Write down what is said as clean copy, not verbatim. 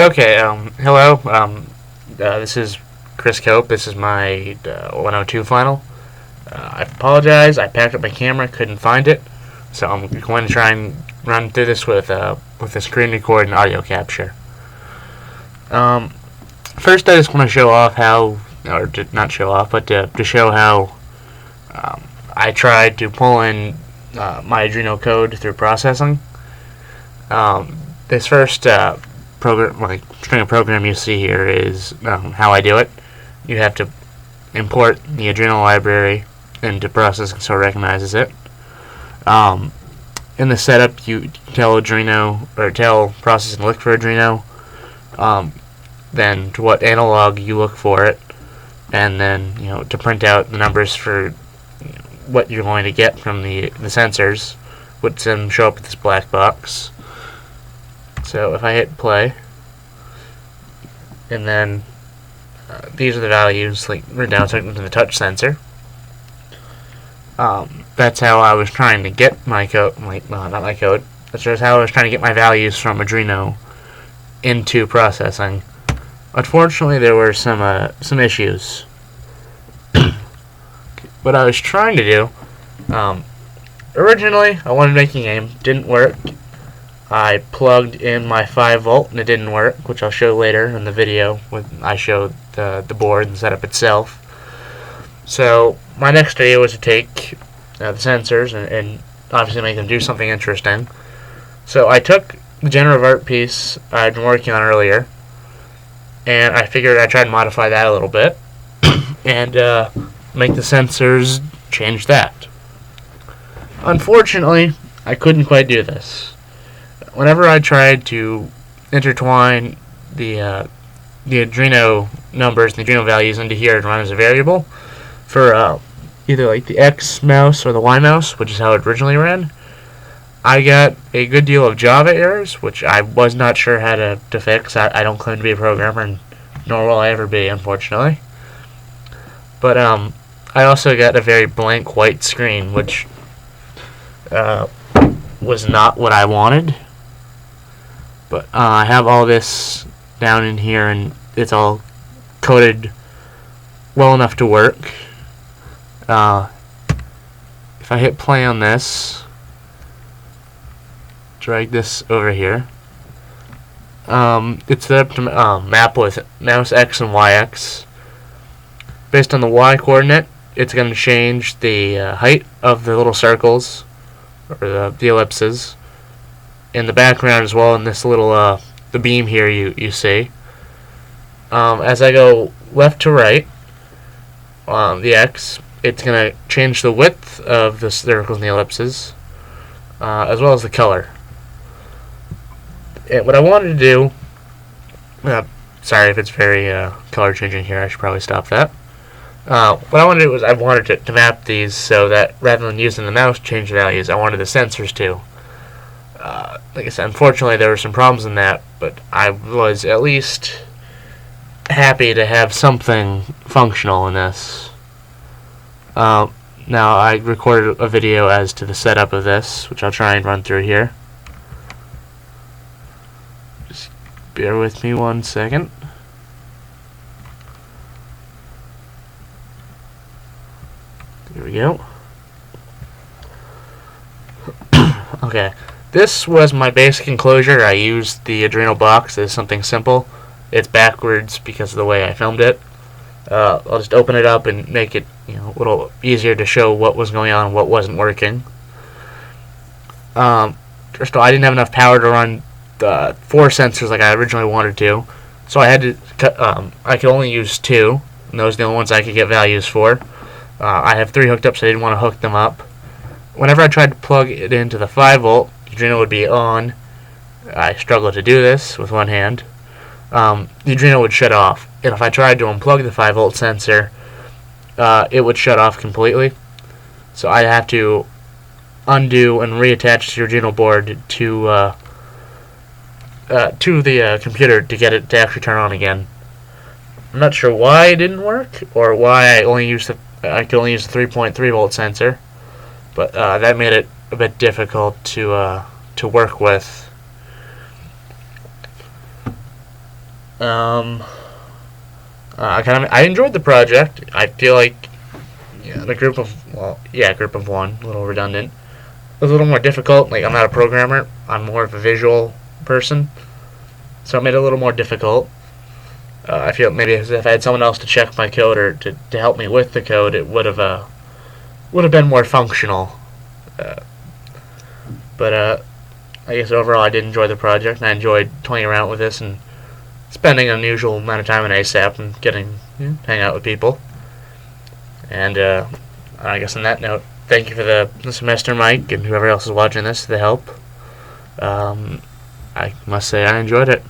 Okay, hello. This is Chris Cope. This is my 102 final. I apologize. I packed up my camera, couldn't find it, so I'm going to try and run through this with a screen record and audio capture. First, I just want to show off how, or not show off, but to show how I tried to pull in my Adreno code through processing. This first string of program you see here is how I do it. You have to import the Adreno library into processing so it recognizes it. In the setup, you tell Adreno, or tell processing to look for Adreno, then to what analog you look for it, and then to print out the numbers for what you're going to get from the sensors, which then show up with this black box. So if I hit play, and then these are the values written down into the touch sensor. That's how I was trying to get my code. Not my code. That's just how I was trying to get my values from Adreno into processing. Unfortunately, there were some issues. What I was trying to do, originally, I wanted to make a game. Didn't work. I plugged in my 5 volt and it didn't work, which I'll show later in the video when I show the board and setup itself. So my next idea was to take the sensors and obviously make them do something interesting. So I took the generative art piece I'd been working on earlier, and I figured I'd try to modify that a little bit and make the sensors change that. Unfortunately, I couldn't quite do this. Whenever I tried to intertwine the Adreno numbers and the Adreno values into here to run as a variable for either the X mouse or the Y mouse, which is how it originally ran, I got a good deal of Java errors, which I was not sure how to fix. I don't claim to be a programmer, and nor will I ever be, unfortunately. But I also got a very blank white screen, which was not what I wanted. But I have all this down in here, and it's all coded well enough to work. If I hit play on this, drag this over here, it's set up to map with mouse X and YX. Based on the Y coordinate, it's going to change the height of the little circles, or the ellipses, in the background as well in this little the beam here you see. As I go left to right, the X, it's going to change the width of the circles and the ellipses, as well as the color. And what I wanted to do, sorry if it's very color changing here, I should probably stop that. What I wanted to do was I wanted to map these so that rather than using the mouse to change values, I wanted the sensors to. Like I said, unfortunately there were some problems in that, but I was at least happy to have something functional in this. Now I recorded a video as to the setup of this, which I'll try and run through here. Just bear with me 1 second. Here we go. Okay. This was my basic enclosure. I used the Adreno box as something simple. It's backwards because of the way I filmed it. I'll just open it up and make it a little easier to show what was going on and what wasn't working. First of all, I didn't have enough power to run the 4 sensors like I originally wanted to, so I had to cut. I could only use 2, and those are the only ones I could get values for. I have 3 hooked up, so I didn't want to hook them up. Whenever I tried to plug it into the 5 volt, Adreno would be on. I struggled to do this with one hand. The Adreno would shut off, and if I tried to unplug the 5 volt sensor, it would shut off completely. So I'd have to undo and reattach the Adreno board to the computer to get it to actually turn on again. I'm not sure why it didn't work, or why I could only use the 3.3 volt sensor, but that made it a bit difficult to work with. I enjoyed the project. I feel like the group of one, a little redundant. It was a little more difficult. Like I'm not a programmer. I'm more of a visual person, so it made it a little more difficult. I feel maybe if I had someone else to check my code or to help me with the code, it would have been more functional. Uh, but I guess overall I did enjoy the project, and I enjoyed toying around with this and spending an unusual amount of time in ASAP and getting hang out with people. And I guess on that note, thank you for the semester, Mike, and whoever else is watching this, the help. I must say I enjoyed it.